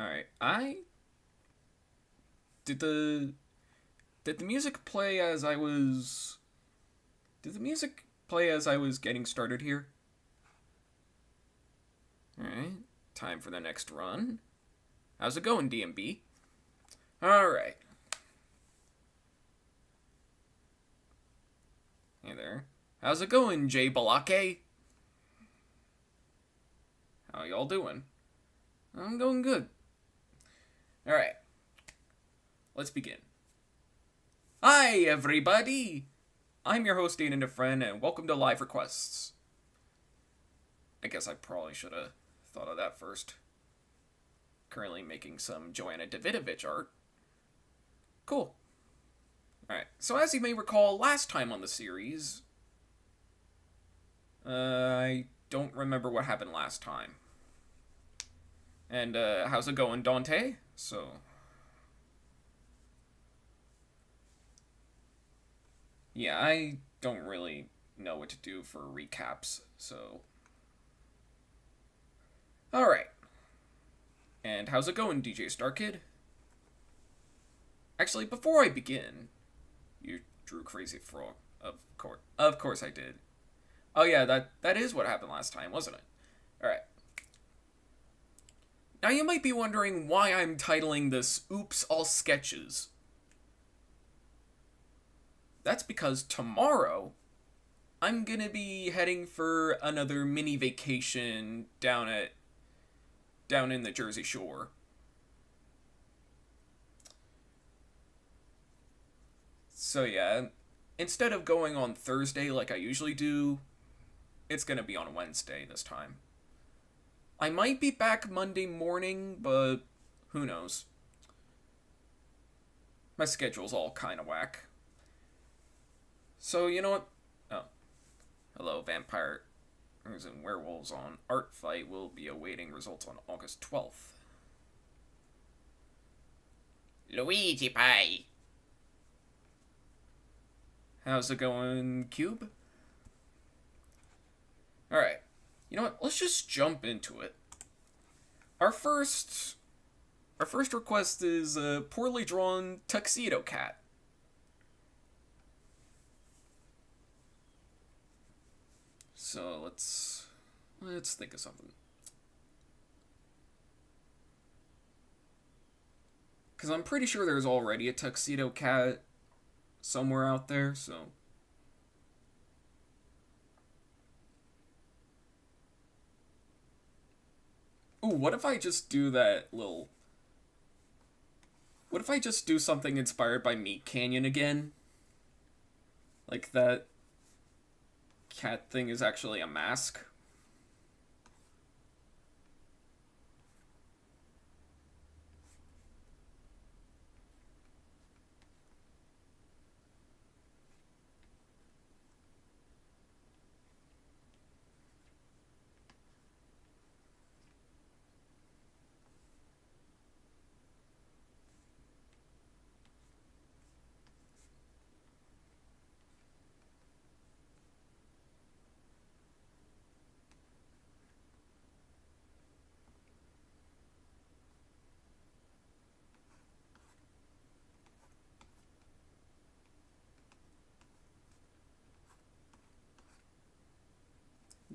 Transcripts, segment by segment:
Alright, I did the music play as I was did the music play as I was getting started here? Alright, time for the next run. How's it going, DMB? Alright. Hey there. How's it going, Jay Balake? How y'all doing? I'm going good. Alright, let's begin. Hi, everybody! I'm your host, Aidan DeFrehn, and welcome to Live Requests. I guess I probably should have thought of that first. Currently making some Joanna Davidovich art. Cool. Alright, so as you may recall, last time on the series, I don't remember what happened last time. And, how's it going, Dante? Yeah, I don't really know what to do for recaps, so... Alright. And how's it going, DJ StarKid? Actually, before I begin... You drew Crazy Frog. Of course I did. Oh yeah, that is what happened last time, wasn't it? Alright. Now you might be wondering why I'm titling this Oops, All Sketches. That's because tomorrow, I'm gonna be heading for another mini vacation down in the Jersey Shore. So yeah, instead of going on Thursday like I usually do, it's gonna be on Wednesday this time. I might be back Monday morning, but who knows. My schedule's all kind of whack. So, you know what? Oh. Hello, Vampires and Werewolves on Art Fight will be awaiting results on August 12th. Luigi Pie! How's it going, Cube? Alright. You know what? Let's just jump into it. Our first request is a poorly drawn tuxedo cat. So let's think of something. Because I'm pretty sure there's already a tuxedo cat somewhere out there, so... Ooh, what if I just do that little... What if I just do something inspired by Meat Canyon again? Like that cat thing is actually a mask.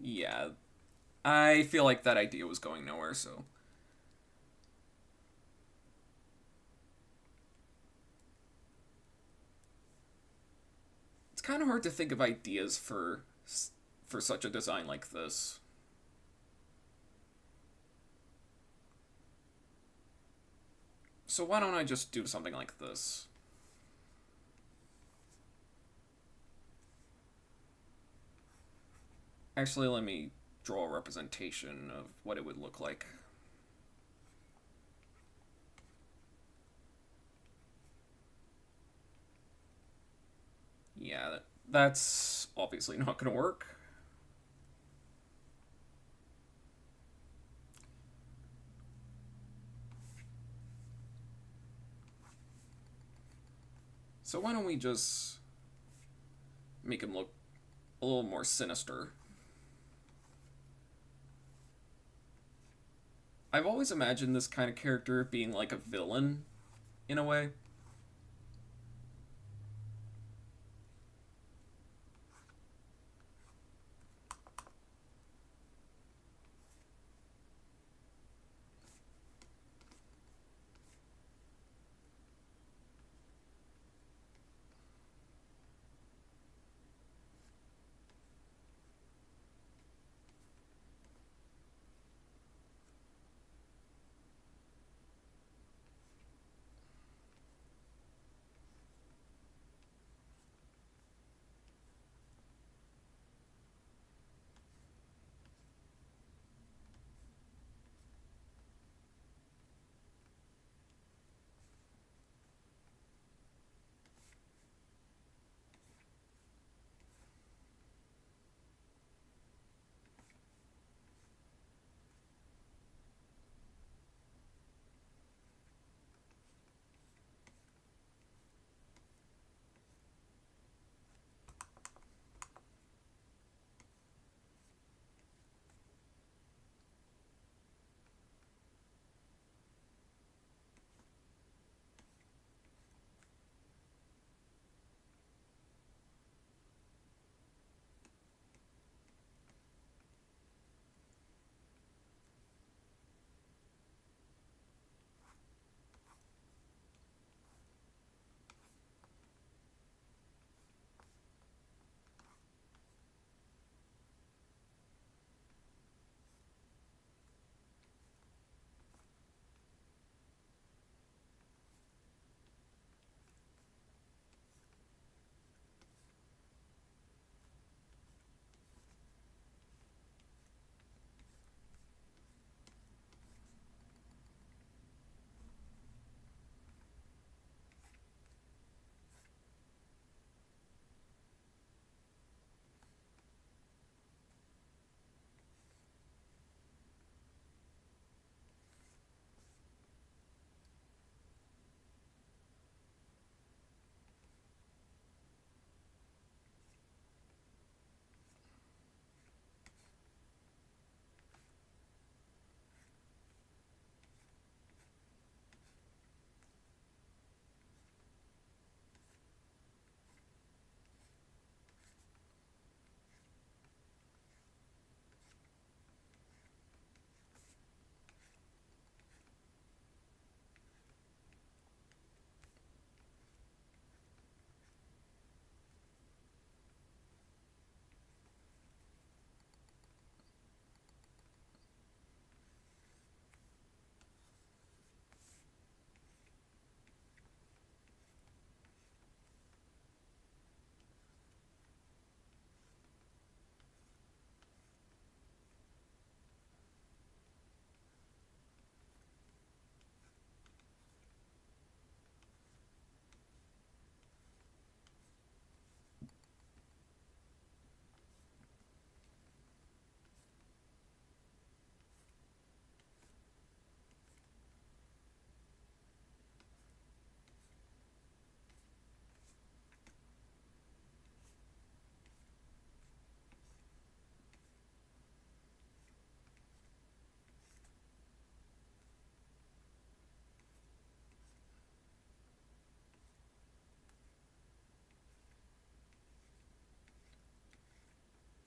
Yeah, I feel like that idea was going nowhere, so... It's kind of hard to think of ideas for such a design like this. So why don't I just do something like this? Actually, let me draw a representation of what it would look like. Yeah, that's obviously not going to work. So why don't we just make him look a little more sinister. I've always imagined this kind of character being like a villain, in a way.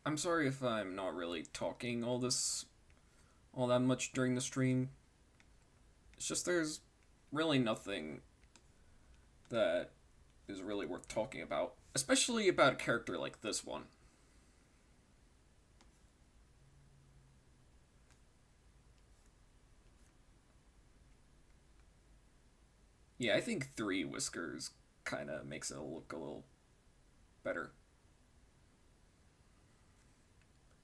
I'm sorry if I'm not really talking all that much during the stream. It's just there's really nothing that is really worth talking about, especially about a character like this one. Yeah, I think three whiskers kind of makes it look a little better.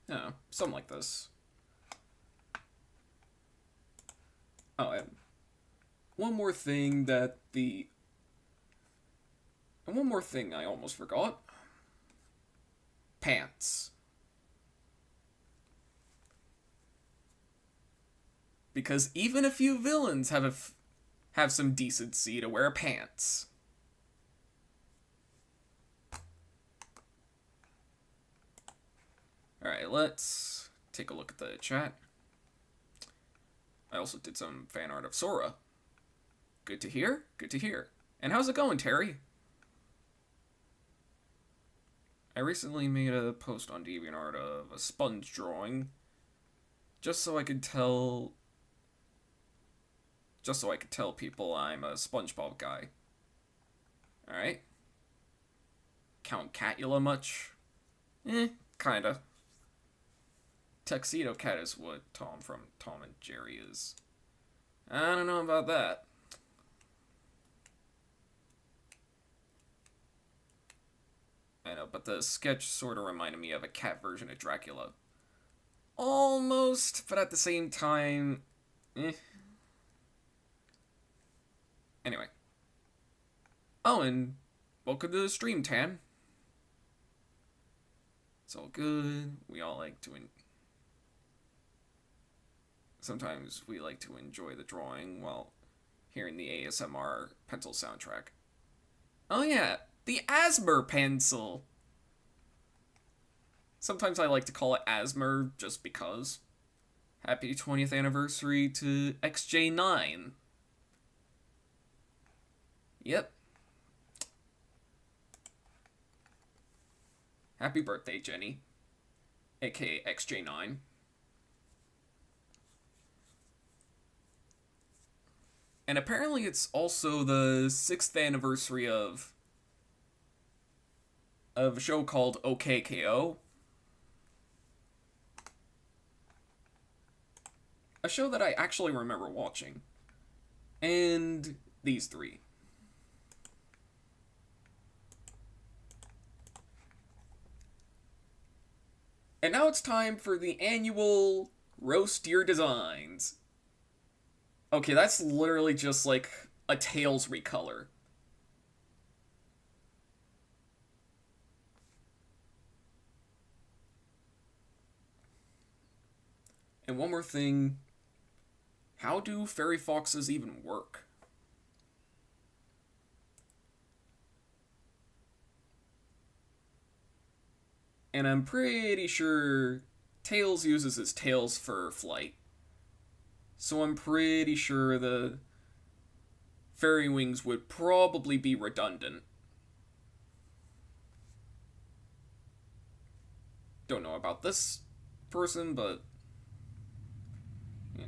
Yeah, something like this. Oh, and one more thing that the. And one more thing I almost forgot. Pants. Because even a few villains have some decency to wear pants. Alright, let's take a look at the chat. I also did some fan art of Sora. Good to hear, good to hear. And how's it going, Terry? I recently made a post on DeviantArt of a sponge drawing, just so I could tell people I'm a SpongeBob guy. Alright? Count Catula much? Kinda. Tuxedo Cat is what Tom from Tom and Jerry is. I don't know about that. I know, but the sketch sort of reminded me of a cat version of Dracula. Almost, but at the same time, Anyway. Oh, and welcome to the stream, Tan. It's all good. We all like to sometimes we like to enjoy the drawing while hearing the ASMR pencil soundtrack. Oh yeah, the Asmer pencil. Sometimes I like to call it Asmer just because. Happy 20th anniversary to XJ9. Yep. Happy birthday, Jenny. AKA XJ9. And apparently it's also the 6th anniversary of a show called OKKO. A show that I actually remember watching. And these three. And now it's time for the annual Roast Your Designs. Okay, that's literally just like a Tails recolor. And one more thing. How do fairy foxes even work? And I'm pretty sure Tails uses his tails for flight. So I'm pretty sure the fairy wings would probably be redundant. Don't know about this person, but...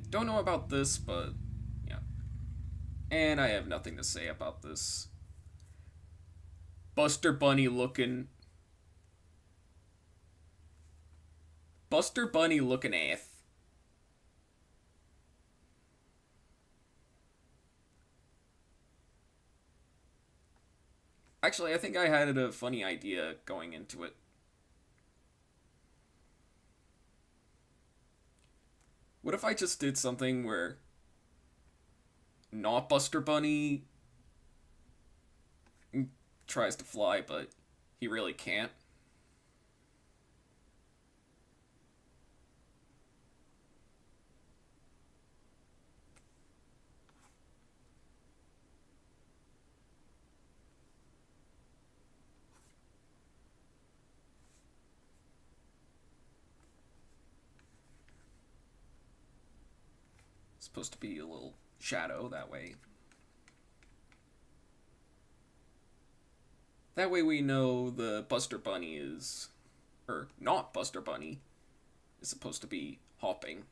Don't know about this, but... Yeah. And I have nothing to say about this Buster Bunny looking ass. Actually, I think I had a funny idea going into it. What if I just did something where not Buster Bunny tries to fly, but he really can't? It's supposed to be a little shadow that way. That way we know the Buster Bunny is, or not Buster Bunny, is supposed to be hopping.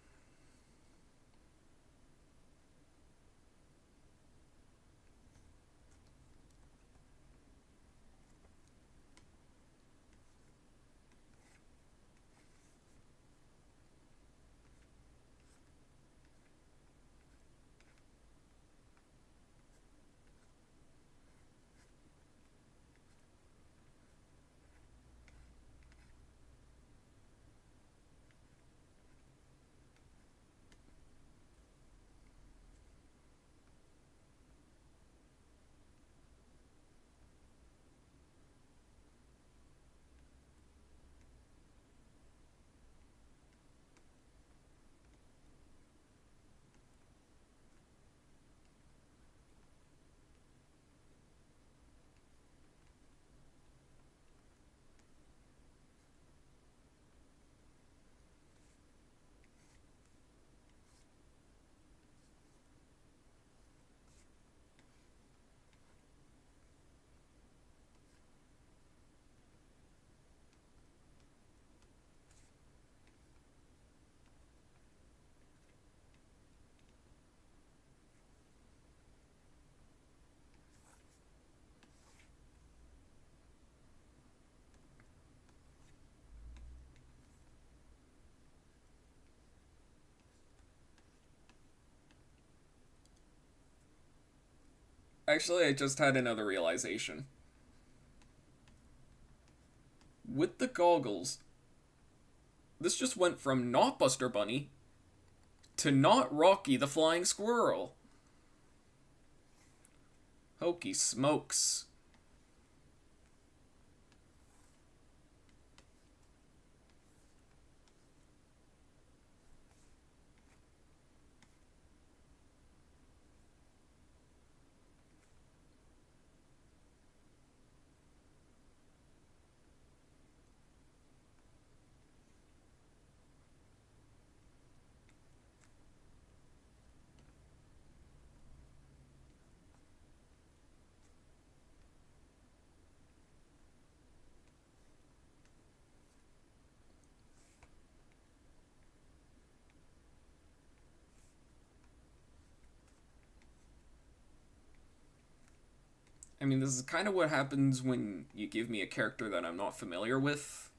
Actually, I just had another realization. With the goggles, this just went from not Buster Bunny to not Rocky the Flying Squirrel. Hokey smokes. I mean, this is kind of what happens when you give me a character that I'm not familiar with.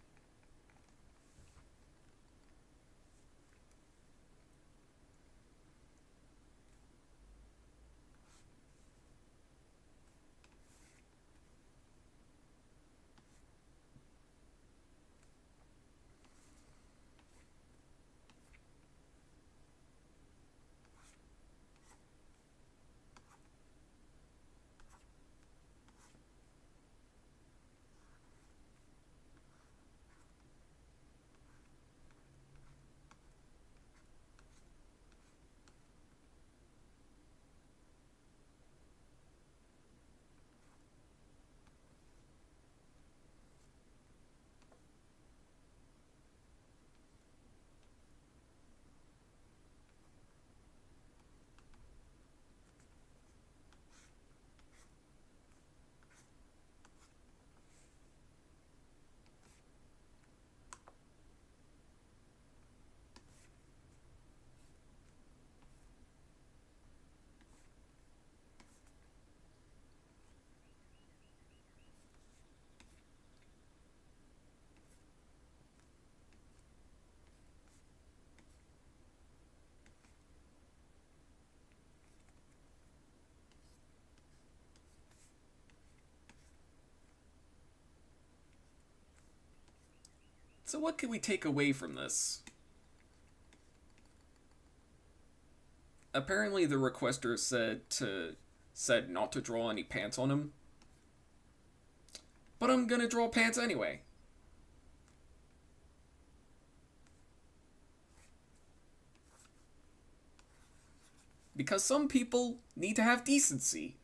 So what can we take away from this? Apparently the requester said not to draw any pants on him. But I'm gonna draw pants anyway. Because some people need to have decency.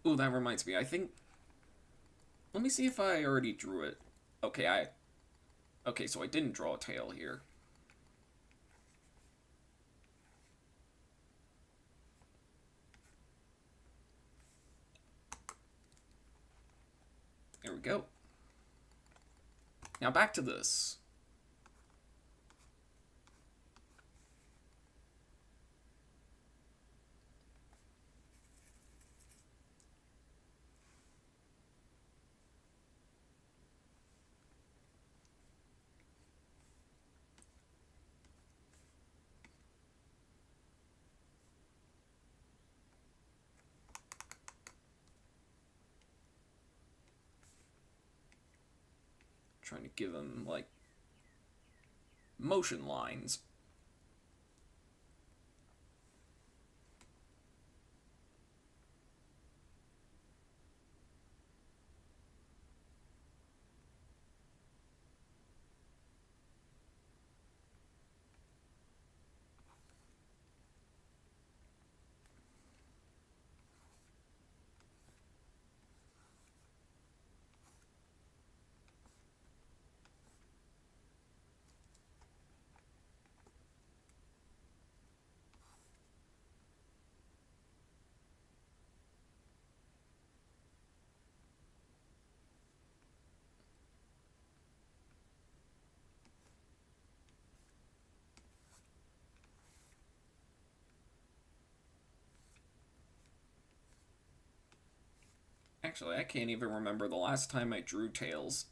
Ooh, that reminds me. I think. Let me see if I already drew it. Okay, Okay, so I didn't draw a tail here. There we go. Now back to this. Trying to give them, like, motion lines. Actually, I can't even remember the last time I drew tails.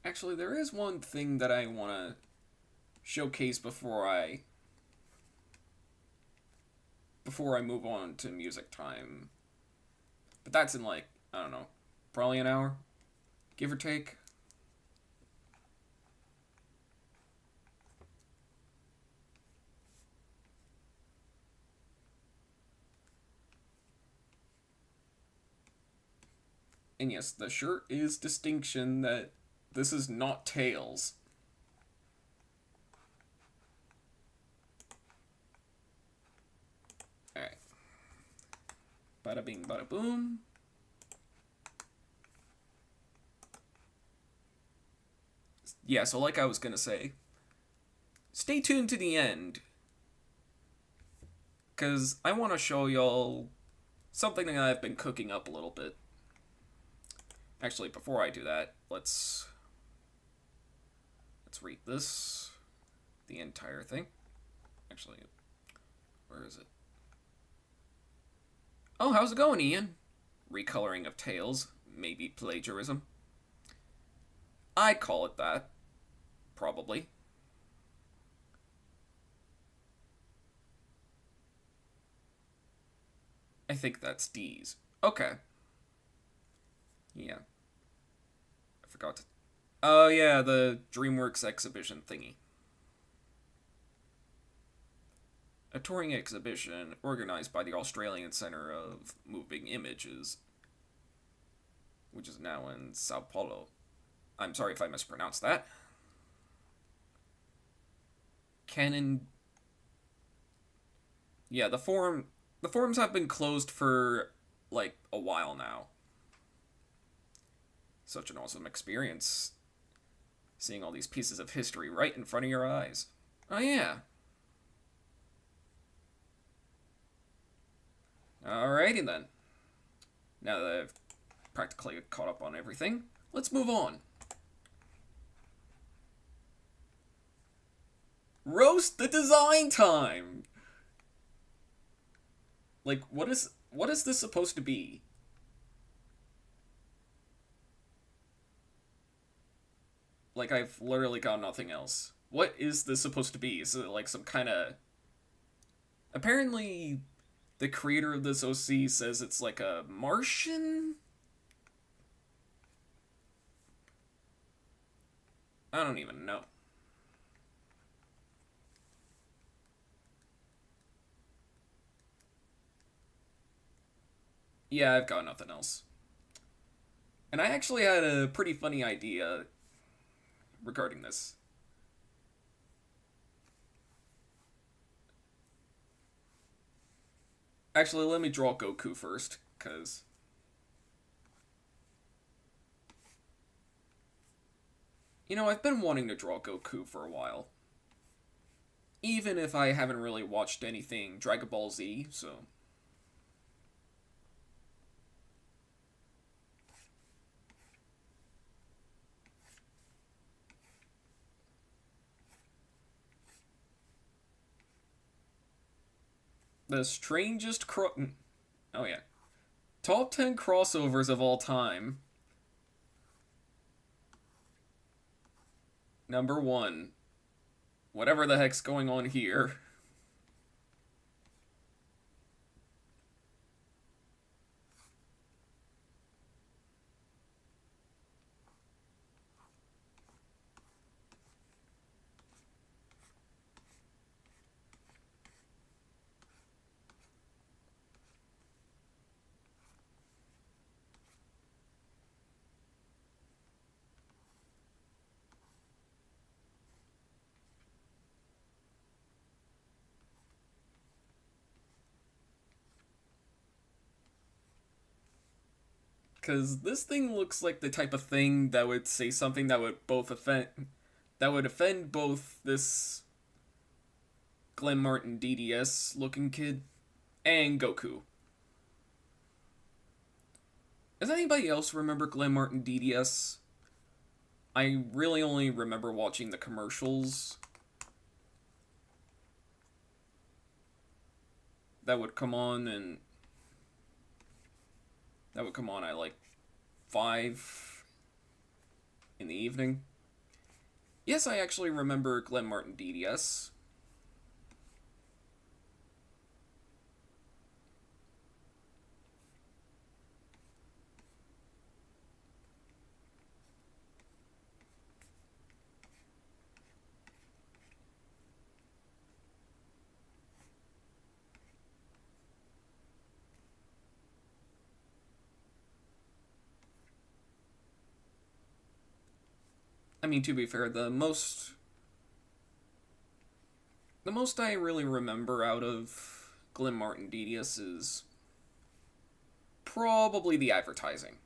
Actually, there is one thing that I want to showcase before I move on to music time. But that's in like, I don't know, probably an hour, give or take. And yes, the shirt is distinction that this is not tails. Alright. Bada bing, bada boom. Yeah, so like I was gonna say, stay tuned to the end, because I want to show y'all something that I've been cooking up a little bit. Actually, before I do that, let's read this, the entire thing. Actually, where is it? Oh, how's it going, Ian? Recoloring of Tales, maybe plagiarism. I'd call it that. Probably. I think that's D's. Okay. Yeah. I forgot to... Oh, yeah, the DreamWorks exhibition thingy. A touring exhibition organized by the Australian Centre of Moving Images, which is now in Sao Paulo. I'm sorry if I mispronounced that. Canon. Yeah, the forums have been closed for like a while now. Such an awesome experience seeing all these pieces of history right in front of your eyes. Oh yeah. Alrighty then. Now that I've practically caught up on everything, let's move on. Roast the design time! Like, what is this supposed to be? Like, I've literally got nothing else. What is this supposed to be? Is it like some kind of... Apparently, the creator of this OC says it's like a Martian? I don't even know. Yeah, I've got nothing else. And I actually had a pretty funny idea regarding this. Actually, let me draw Goku first, because... You know, I've been wanting to draw Goku for a while. Even if I haven't really watched anything Dragon Ball Z, so... The strangest Oh yeah. Top 10 crossovers of all time. Number 1. Whatever the heck's going on here. Because this thing looks like the type of thing that would say something that would offend both this Glenn Martin DDS looking kid and Goku. Does anybody else remember Glenn Martin DDS? I really only remember watching the commercials that would come on, and that would come on at like 5 in the evening. Yes, I actually remember Glenn Martin DDS. I mean, to be fair, the most I really remember out of Glenn Martin DDS is probably the advertising.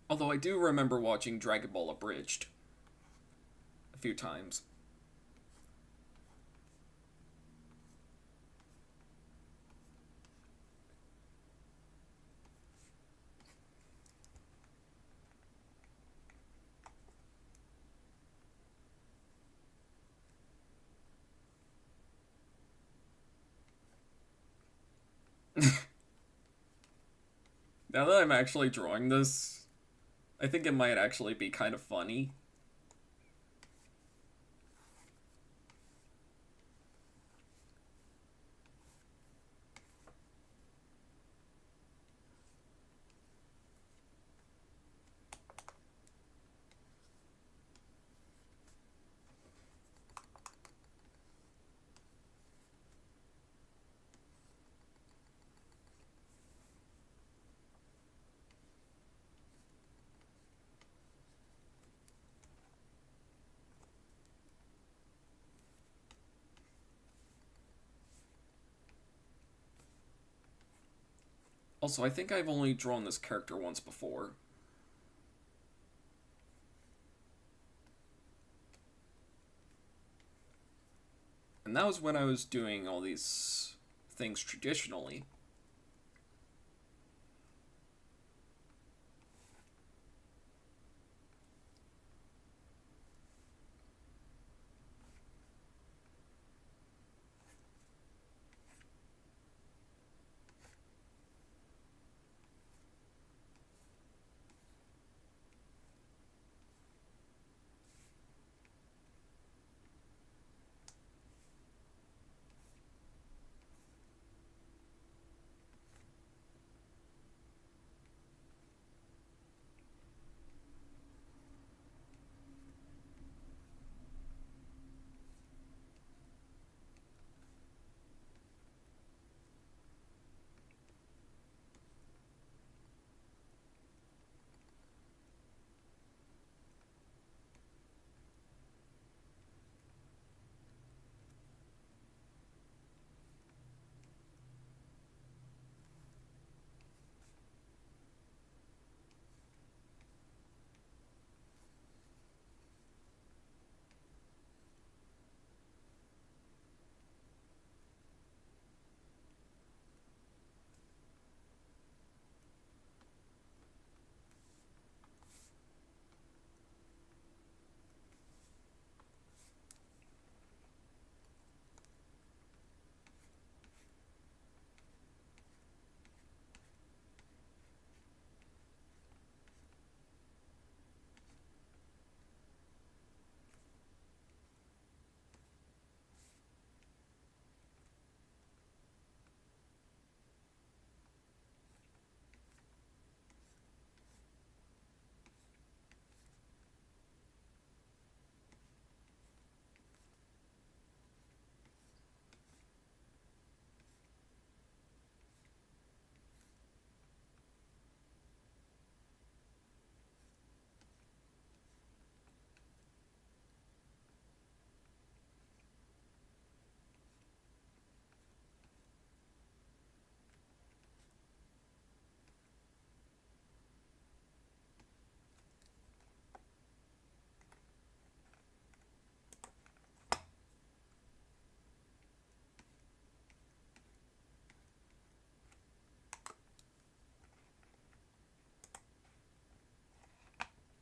Although I do remember watching Dragon Ball Abridged a few times. Now that I'm actually drawing this, I think it might actually be kind of funny. Also, I think I've only drawn this character once before. And that was when I was doing all these things traditionally.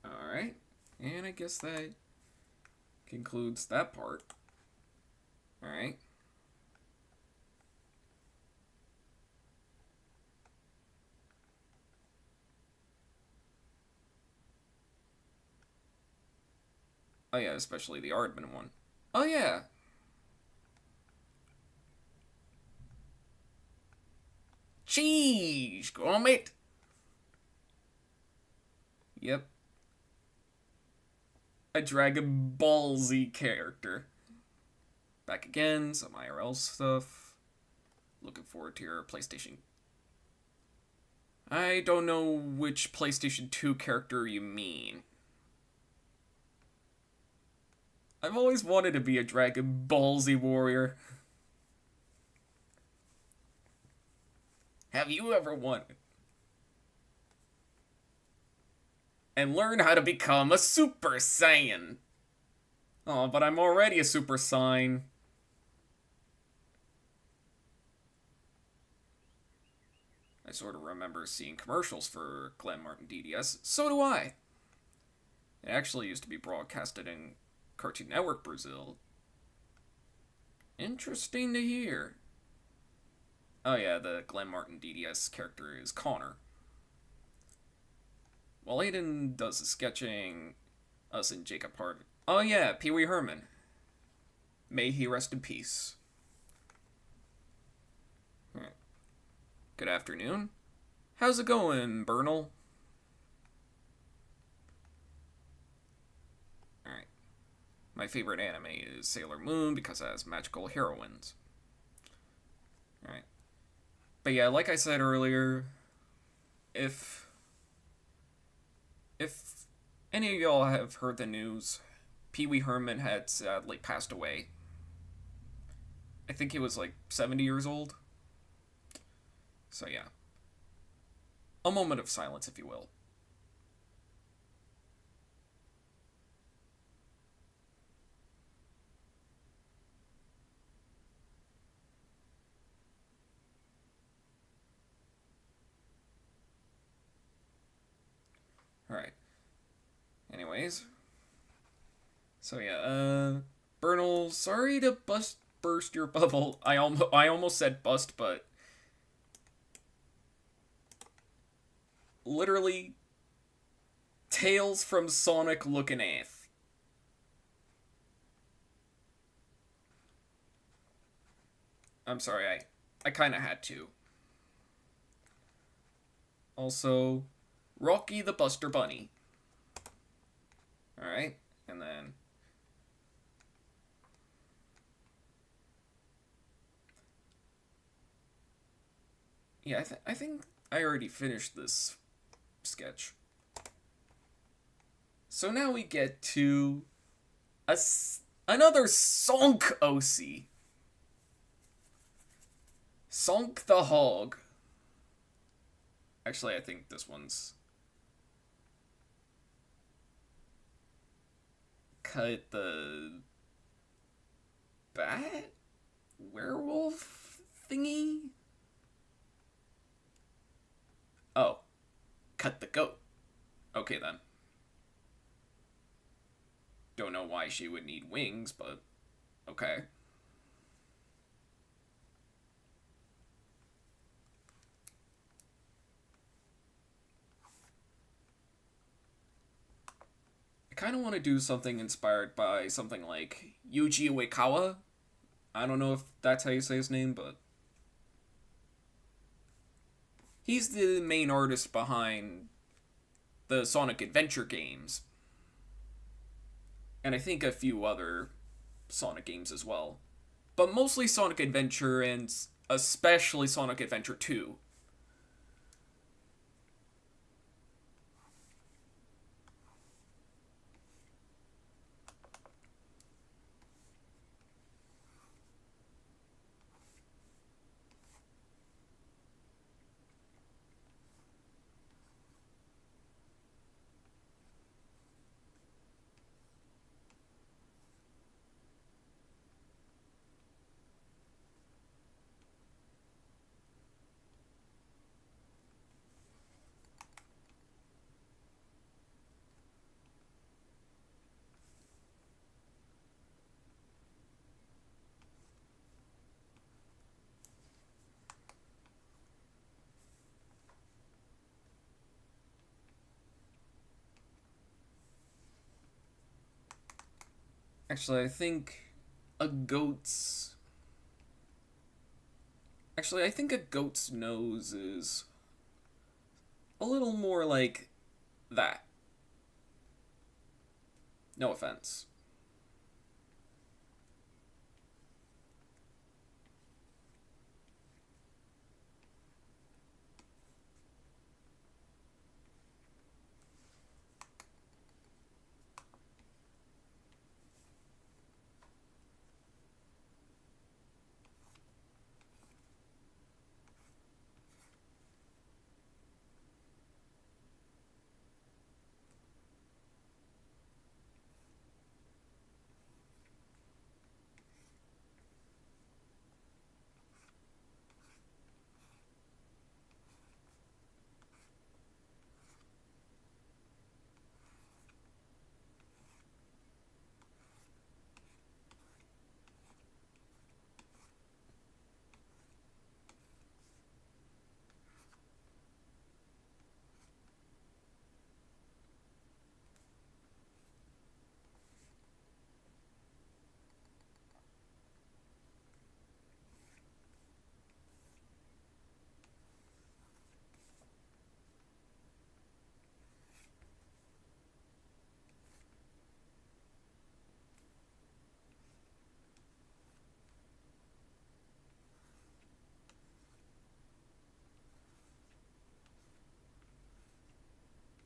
Alright, and I guess that concludes that part. Alright. Oh yeah, especially the Aardman one. Oh yeah. Cheese, Gromit. Yep. A Dragon Ball Z character. Back again, some IRL stuff. Looking forward to your PlayStation. I don't know which PlayStation 2 character you mean. I've always wanted to be a Dragon Ball Z warrior. Have you ever wanted? And learn how to become a Super Saiyan. Oh, but I'm already a Super Saiyan. I sort of remember seeing commercials for Glen Martin DDS. So do I. It actually used to be broadcasted in Cartoon Network Brazil. Interesting to hear. Oh yeah, the Glenn Martin DDS character is Connor. While Aidan does the sketching, us and Jacob Hart. Oh yeah, Pee Wee Herman. May he rest in peace. Alright. Good afternoon. How's it going, Bernal? Alright. My favorite anime is Sailor Moon because it has magical heroines. Alright. But yeah, like I said earlier, if if any of y'all have heard the news, Pee Wee Herman had sadly passed away. I think he was like 70 years old. So yeah. A moment of silence, if you will. Alright. Anyways. So yeah, Bernal, sorry to burst your bubble. I almost said bust, but literally Tales from Sonic looking AF. I'm sorry, I kinda had to. Also, Rocky the Buster Bunny. Alright, and then yeah, I think I already finished this sketch. So now we get to another Sonk OC. Sonk the Hog. Actually, I think this one's cut the bat werewolf thingy. Oh, cut the goat. Okay then. Don't know why she would need wings, but okay. I kind of want to do something inspired by something like Yuji Uekawa. I don't know if that's how you say his name, but he's the main artist behind the Sonic Adventure games. And I think a few other Sonic games as well. But mostly Sonic Adventure and especially Sonic Adventure 2. Actually, I think a goat's. Actually, I think a goat's nose is a little more like that. No offense.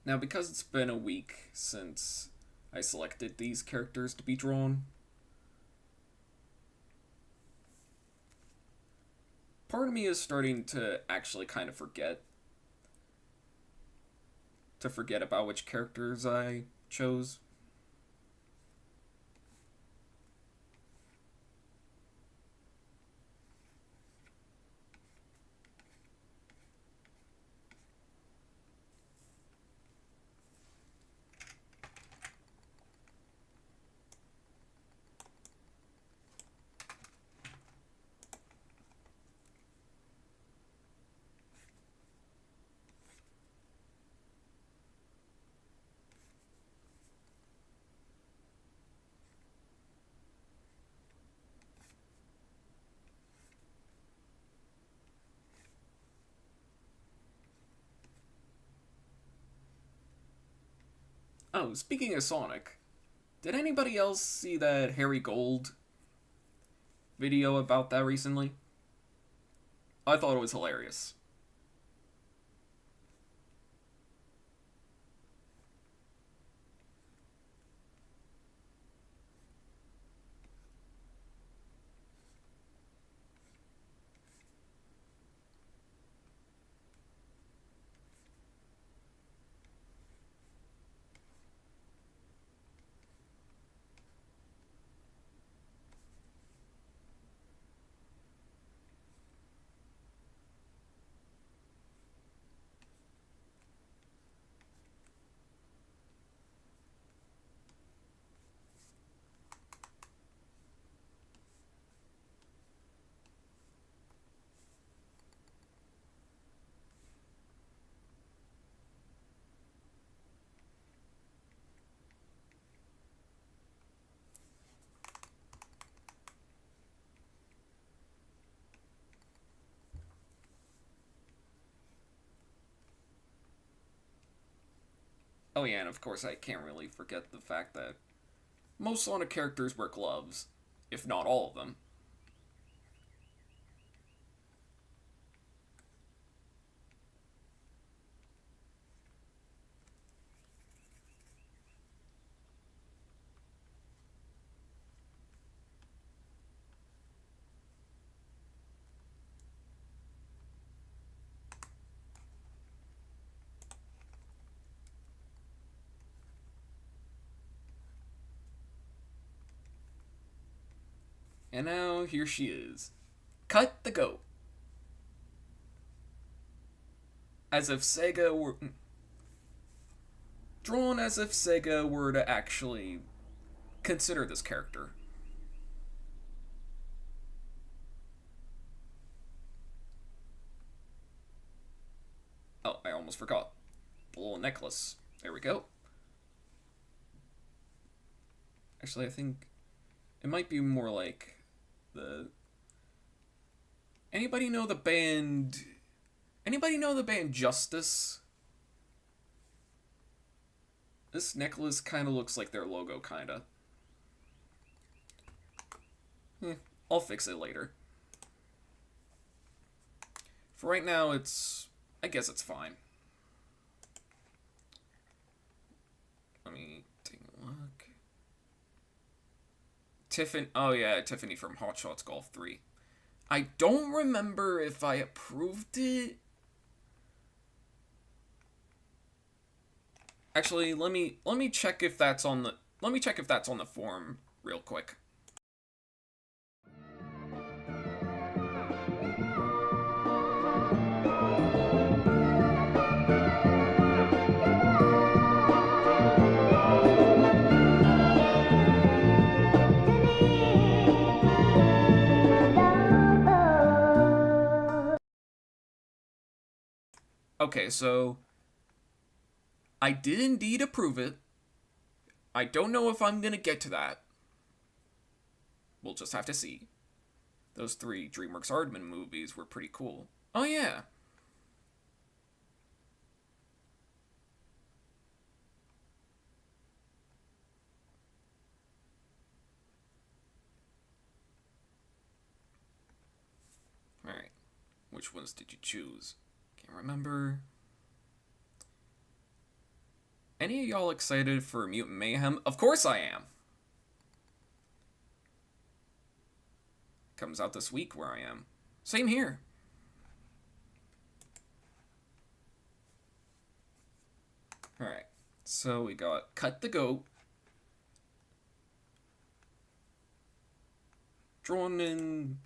Now, because it's been a week since I selected these characters to be drawn, part of me is starting to actually kind of forget about which characters I chose. Oh, speaking of Sonic, did anybody else see that Harry Gold video about that recently? I thought it was hilarious. Oh yeah, and of course I can't really forget the fact that most Sonic characters wear gloves, if not all of them. And now here she is. Cut the goat. As if Sega were. Drawn as if Sega were to actually consider this character. Oh, I almost forgot. The little necklace. There we go. Actually, I think it might be more like the. Anybody know the band? Anybody know the band Justice? This necklace kind of looks like their logo, kinda. I'll fix it later. For right now, I guess it's fine. Let me take a look. Tiffany. Oh yeah, Tiffany from Hot Shots Golf 3. I don't remember if I approved it. Actually, let me check if that's on the forum real quick. Okay, so I did indeed approve it. I don't know if I'm gonna get to that. We'll just have to see. Those 3 DreamWorks Aardman movies were pretty cool. Oh yeah. Alright. Which ones did you choose? Can't remember. Any of y'all excited for Mutant Mayhem? Of course I am! Comes out this week where I am. Same here. Alright, so we got Cut the Goat. Drawn in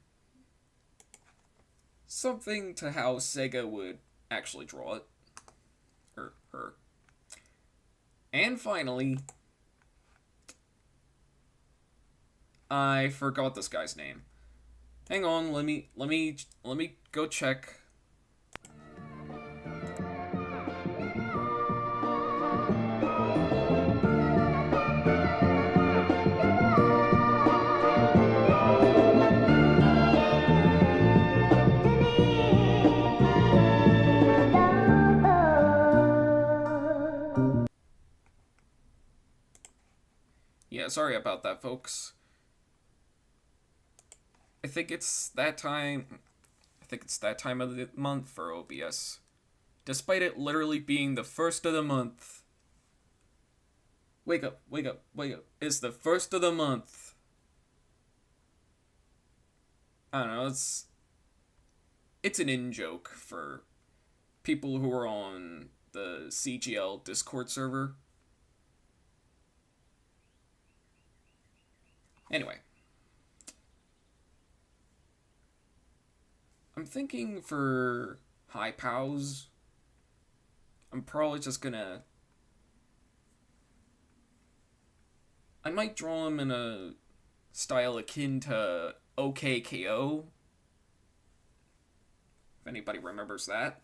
something to how Sega would actually draw it. Or her. And finally, I forgot this guy's name. Hang on, let me go check. Yeah, sorry about that, folks. I think it's that time of the month for OBS. Despite it literally being the first of the month. Wake up, wake up, wake up. It's the first of the month. I don't know, it's an in-joke for people who are on the CGL Discord server. Anyway. I'm thinking for high pows, I'm probably just gonna... I might draw him in a style akin to OKKO. If anybody remembers that.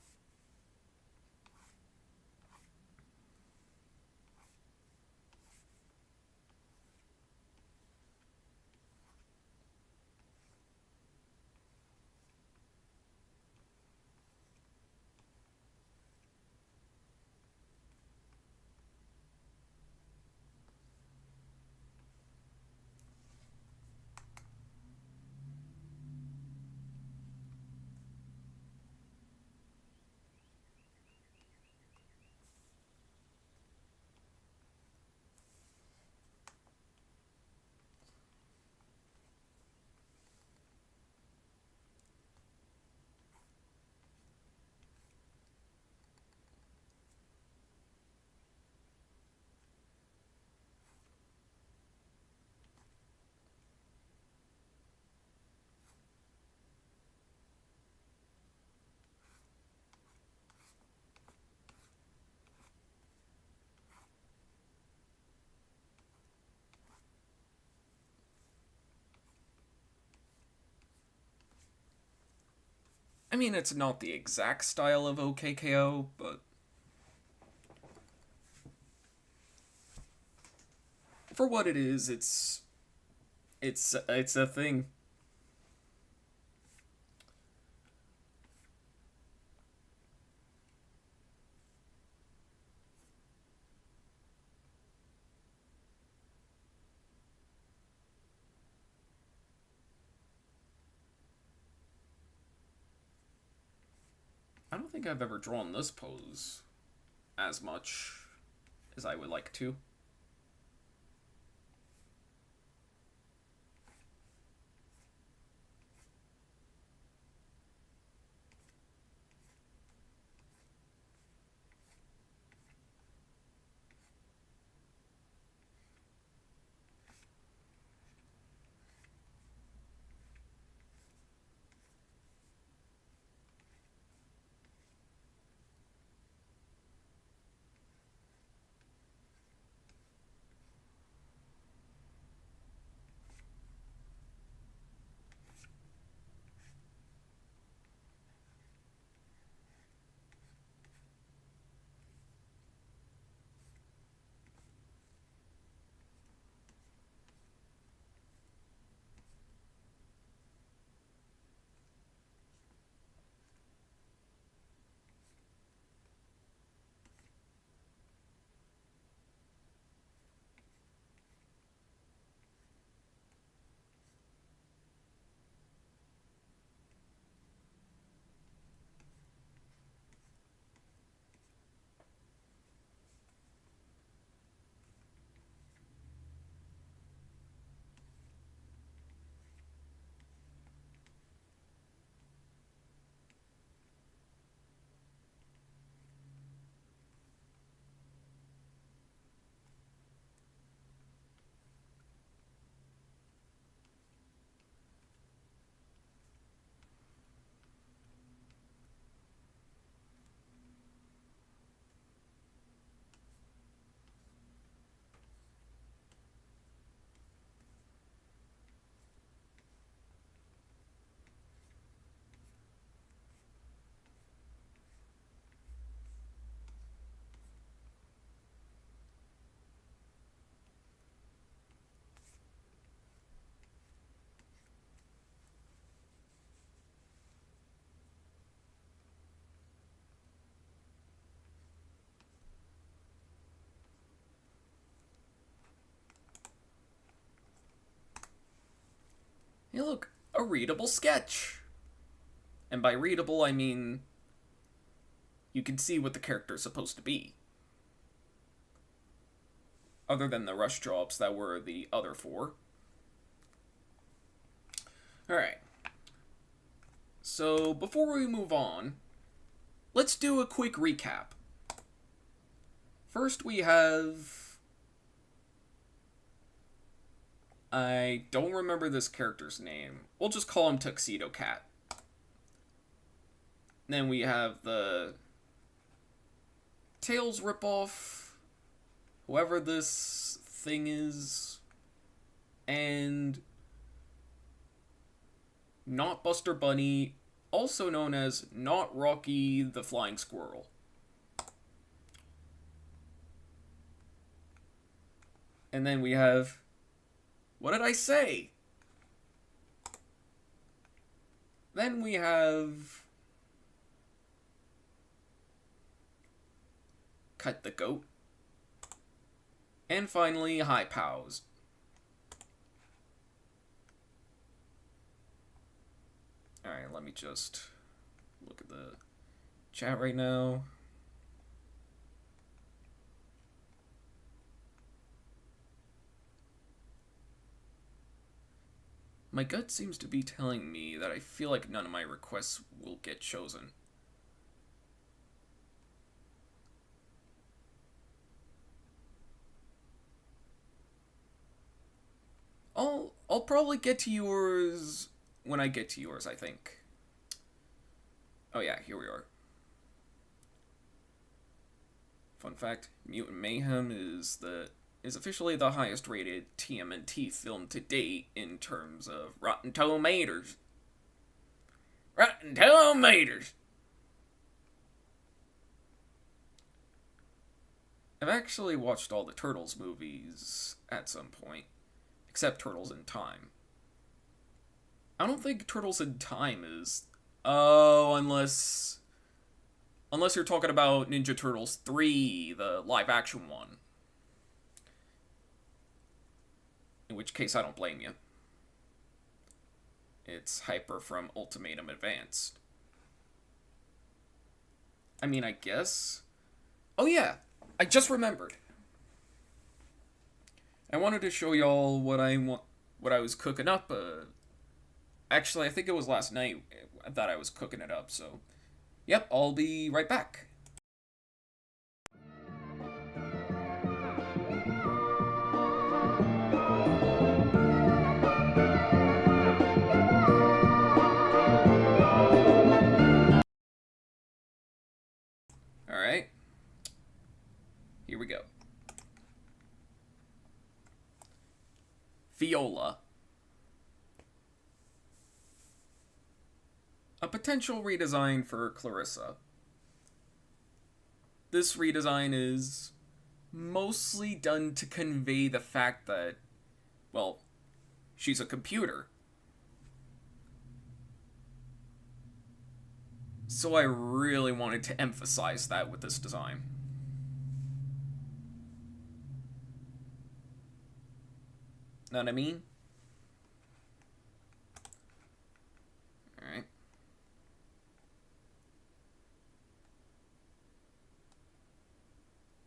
I mean, it's not the exact style of OKKO, but for what it is, it's a thing. I don't think I've ever drawn this pose as much as I would like to. Hey, look, a readable sketch. And by readable, I mean you can see what the character's supposed to be. Other than the rush jobs that were the other four. Alright. So, before we move on, let's do a quick recap. First we have... I don't remember this character's name. We'll just call him Tuxedo Cat. Then we have the Tails ripoff, whoever this thing is, and Not Buster Bunny, also known as Not Rocky the Flying Squirrel. And then we have... What did I say? Then we have... Cut the Goat. And finally, Hi Pows. Alright, let me just look at the chat right now. My gut seems to be telling me that I feel like none of my requests will get chosen. I'll probably get to yours when I get to yours, I think. Oh yeah, here we are. Fun fact, Mutant Mayhem is officially the highest rated TMNT film to date in terms of Rotten Tomatoes. Rotten Tomatoes! I've actually watched all the Turtles movies at some point, except Turtles in Time. I don't think Turtles in Time is... Oh, unless you're talking about Ninja Turtles 3, the live-action one. In which case, I don't blame you. It's Hyper from Ultimatum Advanced. I mean, I guess... Oh yeah, I just remembered. I wanted to show y'all what I was cooking up. Actually, I think it was last night that I was cooking it up, so... Yep, I'll be right back. Alright. Here we go. Viola. A potential redesign for Clarissa. This redesign is mostly done to convey the fact that, well, she's a computer. So I really wanted to emphasize that with this design. Know what I mean? Alright.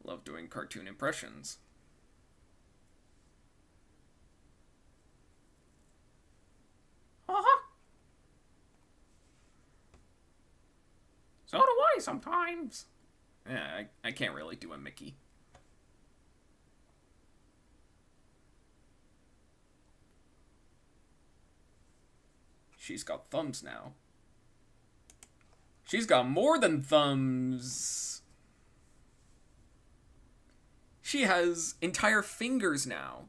Love doing cartoon impressions. So do I sometimes. Yeah, I can't really do a Mickey. She's got thumbs now. She's got more than thumbs. She has entire fingers now.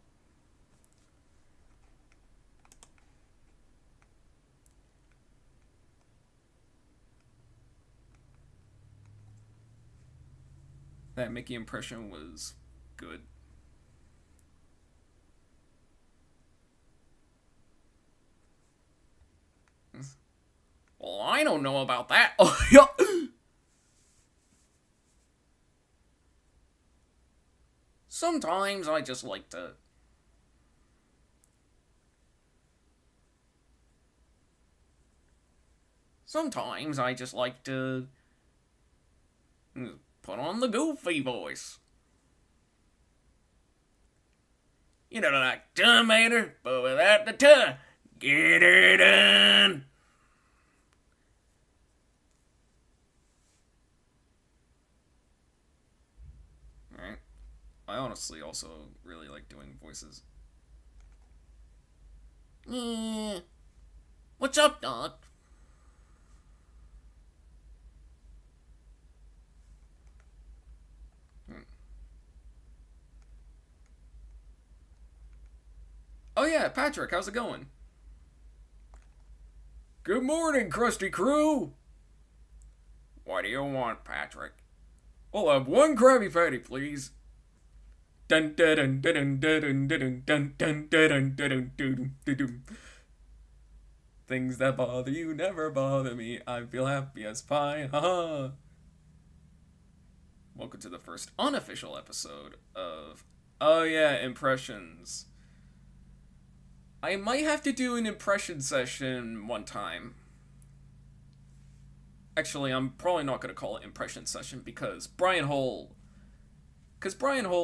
That Mickey impression was good. Well, I don't know about that. Oh, yeah. Sometimes I just like to... Sometimes I just like to put on the goofy voice. You know, like tomato, but without the tuh. Get her done. Alright. I honestly also really like doing voices. What's up, Doc? Oh yeah, Patrick, how's it going? Good morning, Krusty Crew! What do you want, Patrick? I'll have one Krabby Patty, please. Dun dun dun dun dun dun dun dun dun dun dun dun dun. Things that bother you never bother me. I feel happy as pie. Haha. Welcome to the first unofficial episode of Oh yeah, impressions. I might have to do an impression session one time. Actually, I'm probably not going to call it impression session because Brian Hole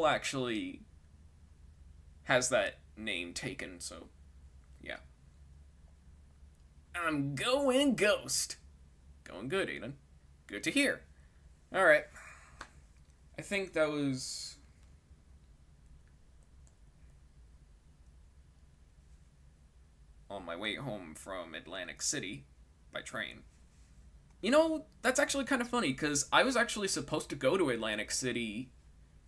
actually has that name taken, so yeah. I'm going ghost. Going good, Aidan. Good to hear. Alright. I think that was on my way home from Atlantic City by train. You know, that's actually kind of funny, because I was actually supposed to go to Atlantic City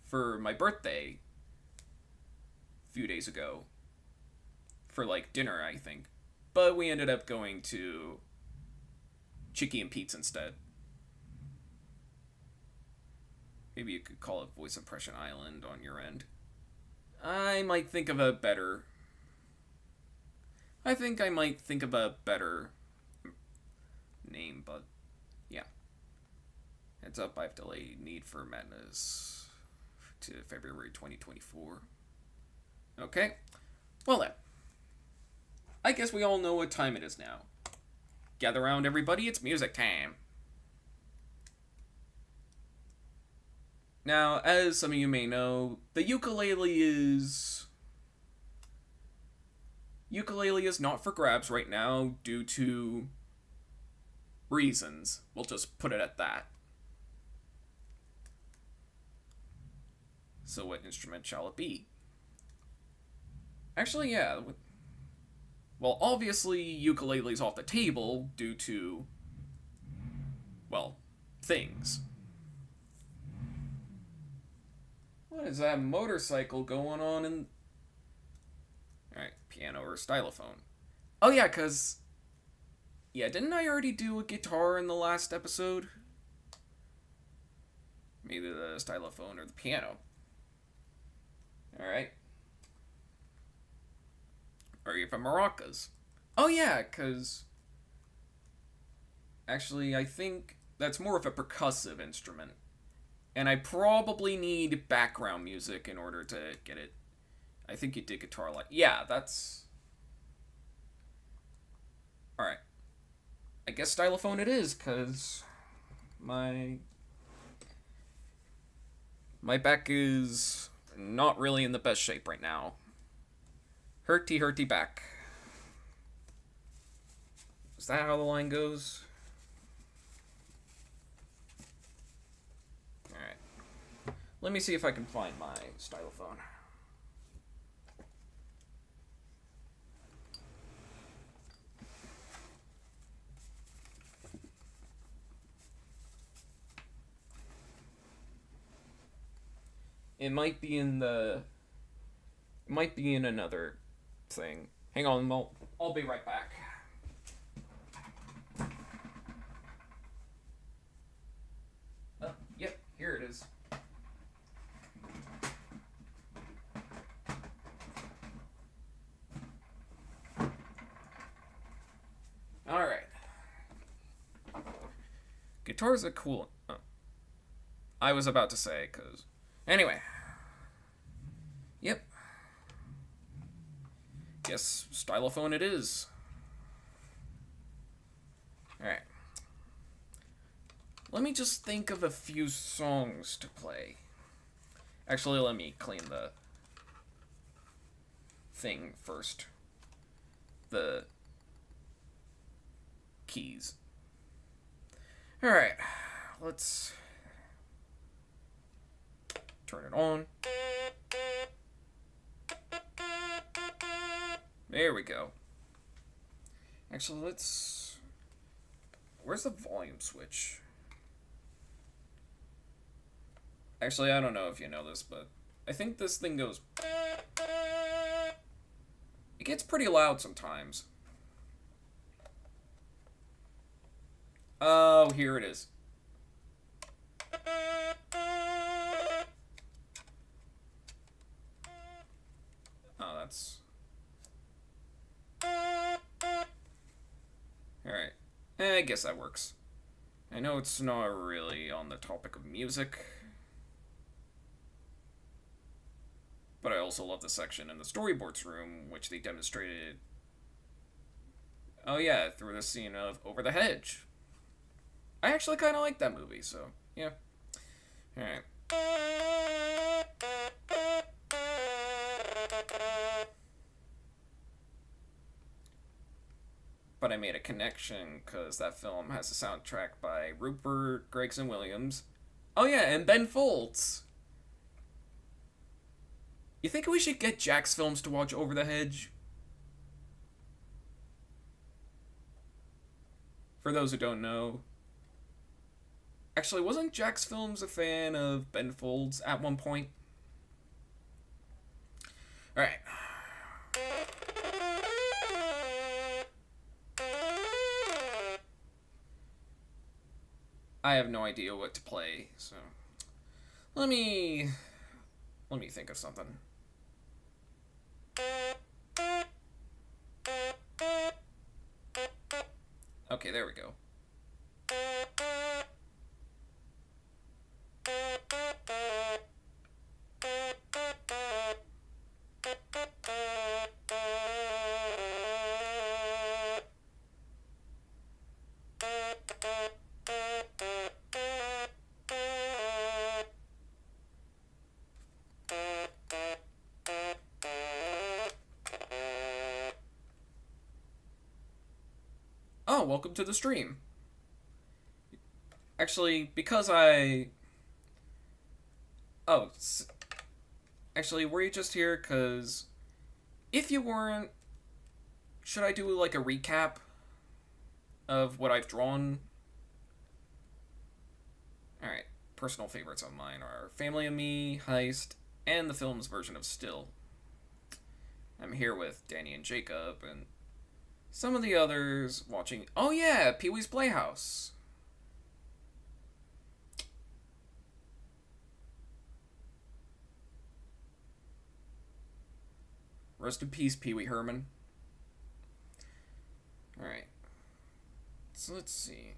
for my birthday a few days ago. For, like, dinner, I think. But we ended up going to Chicky and Pete's instead. Maybe you could call it Voice Impression Island on your end. I might think of a better... I think I might think of a better name, but yeah. Heads up, I've delayed Need for Madness to February 2024. Okay. Well then. I guess we all know what time it is now. Gather round, everybody, it's music time. Now, as some of you may know, the ukulele is not for grabs right now due to reasons. We'll just put it at that. So what instrument shall it be? Actually, yeah. Well, obviously, ukulele's off the table due to, well, things. What is that motorcycle going on in... Alright, piano or stylophone. Oh yeah, cause... Yeah, didn't I already do a guitar in the last episode? Maybe the stylophone or the piano. Alright. Or even maracas. Oh yeah, cause... Actually, I think that's more of a percussive instrument. And I probably need background music in order to get it. I think you did guitar like... Yeah, that's... Alright. I guess stylophone it is, because my back is not really in the best shape right now. Hurty back. Is that how the line goes? Alright. Let me see if I can find my stylophone. It might be in the... It might be in another thing. Hang on, I'll be right back. Yep, here it is. Alright. Guitars are cool. Oh. I was about to say, because... Anyway. Yep. Guess stylophone it is. Alright. Let me just think of a few songs to play. Actually, let me clean the thing first. The keys. Alright, let's turn it on. There we go. Actually, let's... Where's the volume switch? Actually, I don't know if you know this, but I think this thing goes... It gets pretty loud sometimes. Oh, here it is. Oh, that's... Alright. I guess that works. I know it's not really on the topic of music, but I also love the section in the storyboards room, which they demonstrated... Oh yeah, through the scene of Over the Hedge. I actually kind of like that movie, so, yeah. Alright. But I made a connection, because that film has a soundtrack by Rupert Gregson-Williams. Oh yeah, and Ben Folds! You think we should get Jack's Films to watch Over the Hedge? For those who don't know. Actually, wasn't Jack's Films a fan of Ben Folds at one point? Alright. I have no idea what to play, so... Let me think of something. Okay, there we go. Oh, welcome to the stream. Actually, because I... Oh, actually, were you just here because... If you weren't... Should I do, like, a recap of what I've drawn? Alright, personal favorites of mine are Family and Me, Heist, and the film's version of Still. I'm here with Danny and Jacob, and some of the others watching... Oh yeah, Pee-wee's Playhouse. Rest in peace, Pee-wee Herman. Alright. So let's see.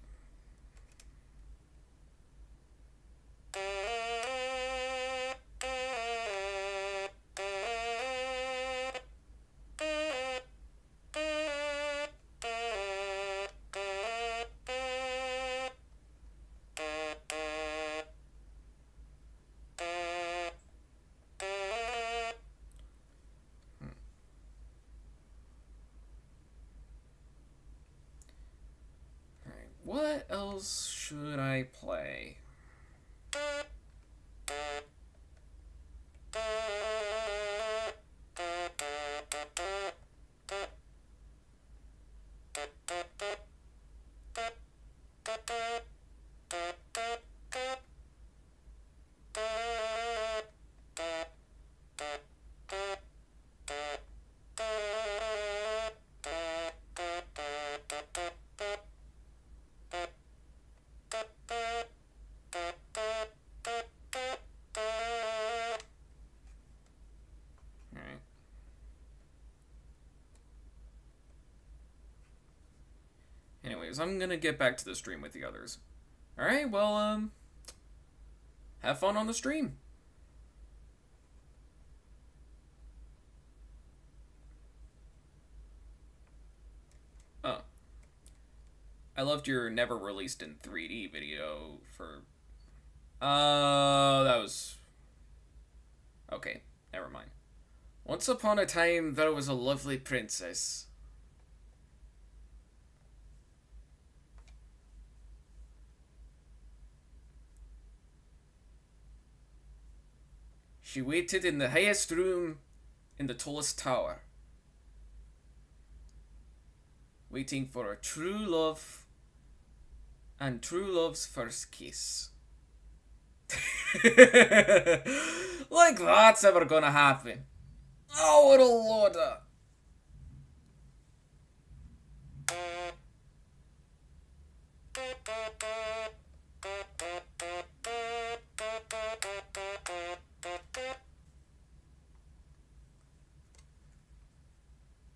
What else should I play? Anyways, I'm gonna get back to the stream with the others. Alright, well, have fun on the stream. Oh. I loved your never released in 3D video for. That was. Okay, never mind. Once upon a time, there was a lovely princess. She waited in the highest room in the tallest tower, waiting for a true love and true love's first kiss. Like that's ever gonna happen. Oh, what a loader.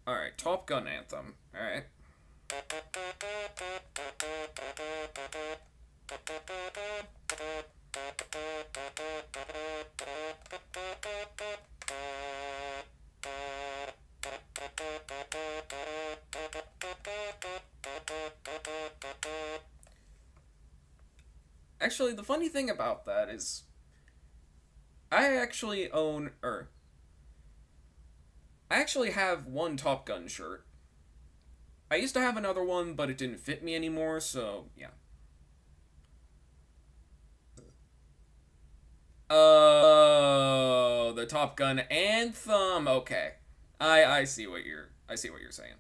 Alright, Top Gun anthem. Alright. Actually, the funny thing about that is I actually own, or I actually have one Top Gun shirt. I used to have another one, but it didn't fit me anymore, so yeah. Oh, the Top Gun anthem. Okay, I see what you're saying.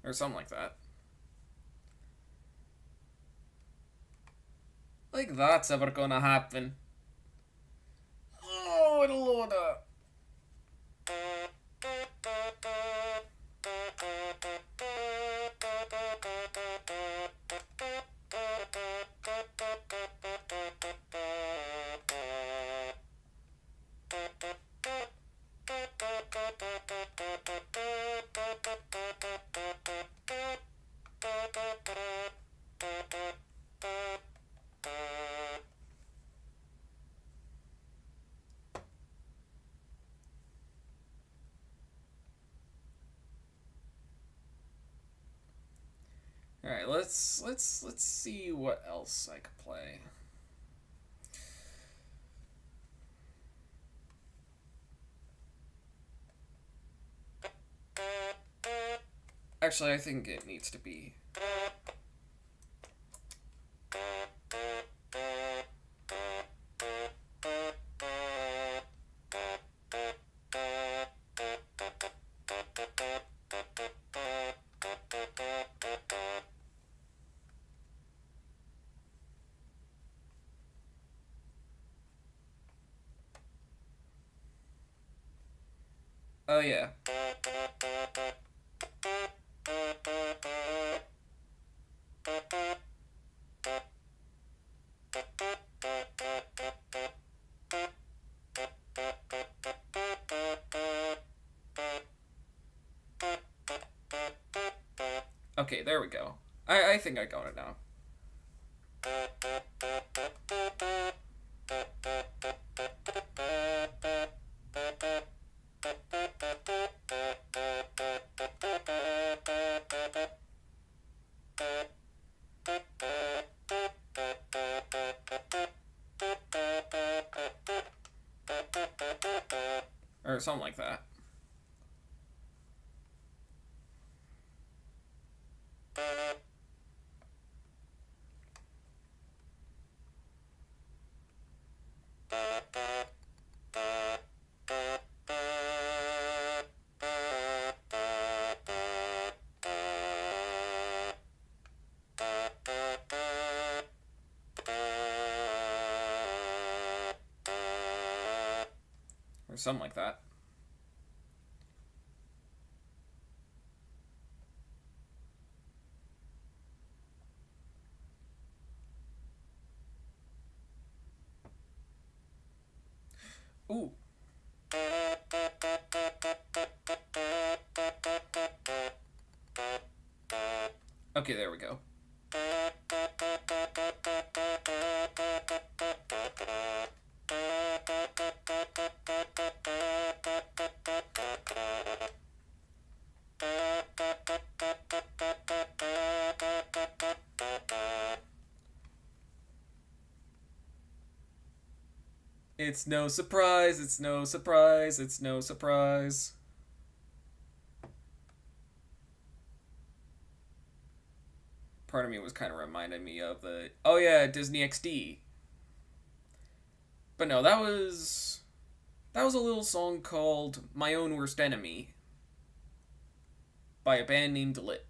Or something like that. Like that's ever gonna happen. Oh, it'll load up. All right, let's see what else I could play. Actually, I think it needs to be. Oh yeah. Okay, there we go. I think I got it now. Or something like that. Or something like that. Ooh. Okay, there we go. It's no surprise, it's no surprise, it's no surprise. Part of me was kind of reminding me of the, oh yeah, Disney XD. But no, that was a little song called My Own Worst Enemy by a band named Lit.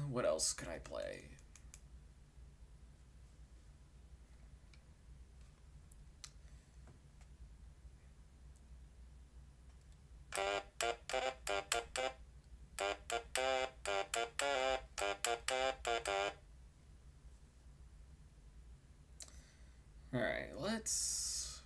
What else could I play? Alright, let's.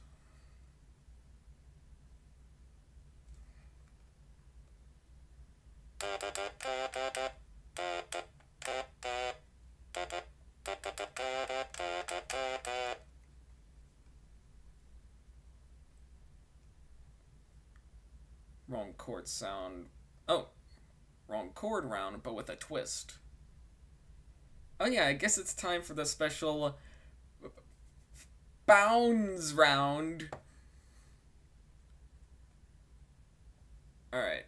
Wrong chord sound. Oh, wrong chord round, but with a twist. Oh yeah, I guess it's time for the special bounds round. Alright.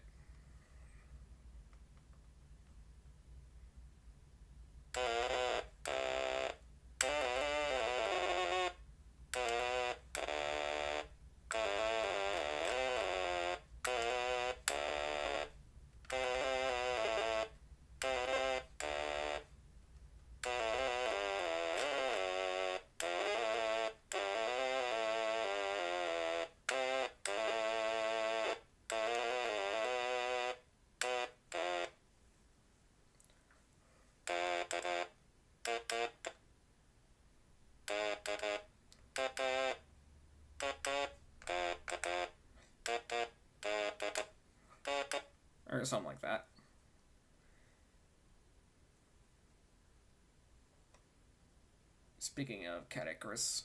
Or something like that. Speaking of Cat Icarus,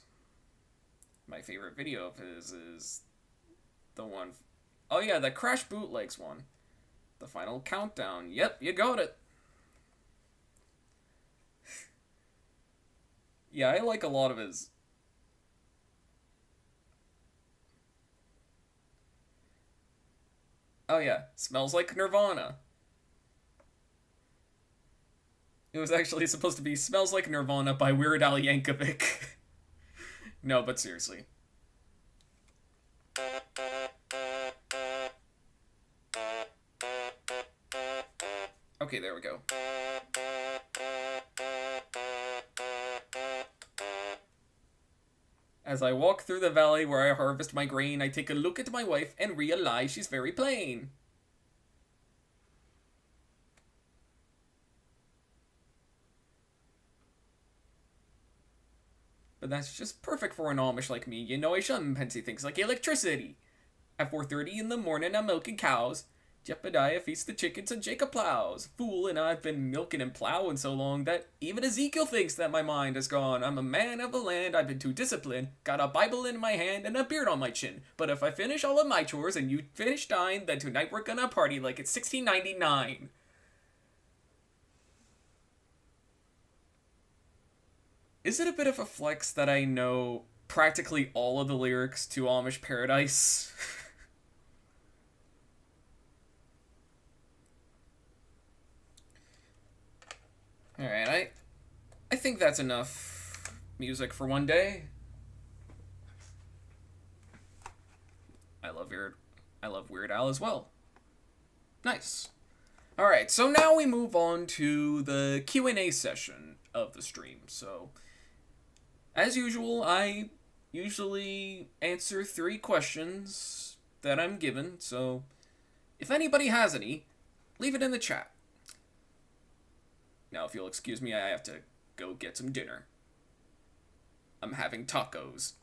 my favorite video of his is the one. Oh yeah, the Crash Bootlegs one. The final countdown. Yep, you got it. Yeah, I like a lot of his. Oh yeah, Smells Like Nirvana. It was actually supposed to be Smells Like Nirvana by Weird Al Yankovic. No, but seriously. Okay, there we go. As I walk through the valley where I harvest my grain, I take a look at my wife and realize she's very plain. But that's just perfect for an Amish like me. You know I shun fancy things like electricity. At 4:30 in the morning, I'm milking cows. Jebediah feeds the chickens and Jacob plows. Fool, and I've been milking and plowing so long that even Ezekiel thinks that my mind is gone. I'm a man of the land, I've been too disciplined. Got a Bible in my hand and a beard on my chin. But if I finish all of my chores and you finish dying, then tonight we're gonna party like it's 1699. Is it a bit of a flex that I know practically all of the lyrics to Amish Paradise? Alright, I think that's enough music for one day. I love Weird Al as well. Nice. Alright, so now we move on to the Q&A session of the stream. So, as usual, I usually answer 3 questions that I'm given, so if anybody has any, leave it in the chat. Now, if you'll excuse me, I have to go get some dinner. I'm having tacos.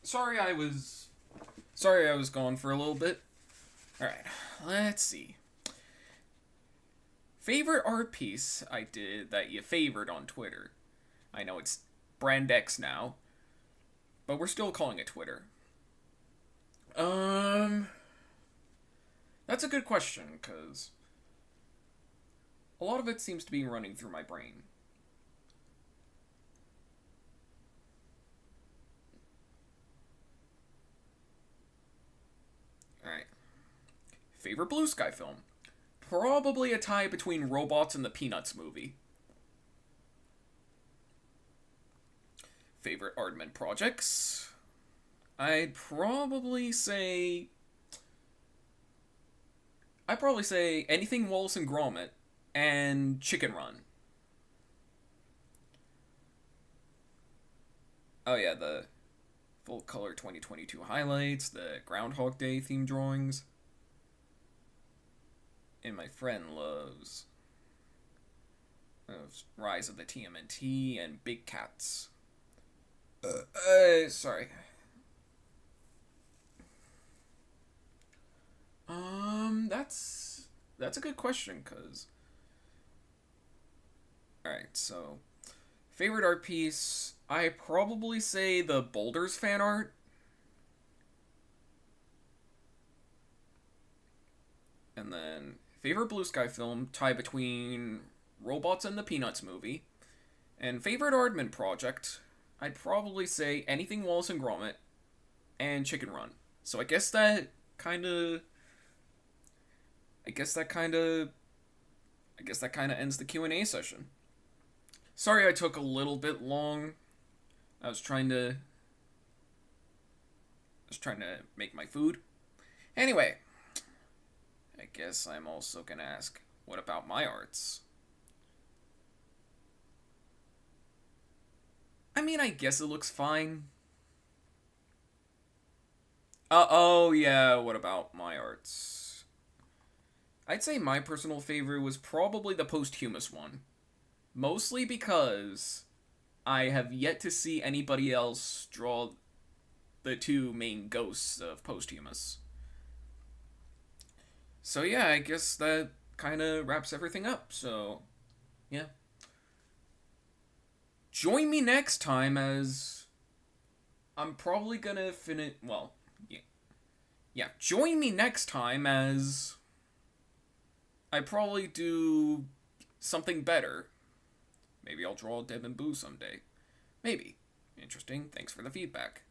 sorry I was sorry I was gone for a little bit. All right, let's see. Favorite art piece I did that you favored on Twitter. I know it's Brand X now, but we're still calling it Twitter. Um, that's a good question because a lot of it seems to be running through my brain. All right. Favorite Blue Sky film? Probably a tie between Robots and the Peanuts movie. Favorite Aardman projects? I'd probably say. I'd probably say anything Wallace and Gromit and Chicken Run. Oh yeah, the full color 2022 highlights, the Groundhog Day theme drawings. And my friend loves Rise of the TMNT and Big Cats. Sorry. That's a good question, cause. All right, so favorite art piece, I probably say the Boulders fan art. And then favorite Blue Sky film, tie between Robots and the Peanuts movie. And favorite Aardman project, I'd probably say anything Wallace and Gromit and Chicken Run. So I guess that kind of I guess that kind of I guess that kind of ends the Q&A session. Sorry I took a little bit long. I was trying to make my food. Anyway, I guess I'm also going to ask, what about my arts? I mean, I guess it looks fine. Oh yeah, what about my arts? I'd say my personal favorite was probably the posthumous one. Mostly because I have yet to see anybody else draw the two main ghosts of posthumous. So yeah, I guess that kind of wraps everything up. So, yeah. Join me next time as I'm probably gonna finish. Well, yeah. Yeah, join me next time as I probably do something better. Maybe I'll draw Deb and Boo someday. Maybe. Interesting. Thanks for the feedback.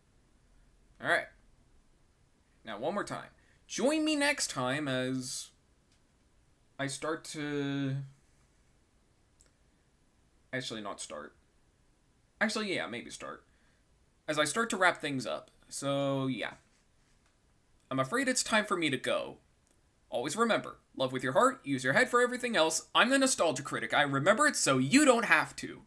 Alright. Now, one more time. Join me next time as I start to. Actually, not start. Actually, yeah, maybe start. As I start to wrap things up. So, yeah. I'm afraid it's time for me to go. Always remember, love with your heart, use your head for everything else. I'm the Nostalgia Critic. I remember it so you don't have to.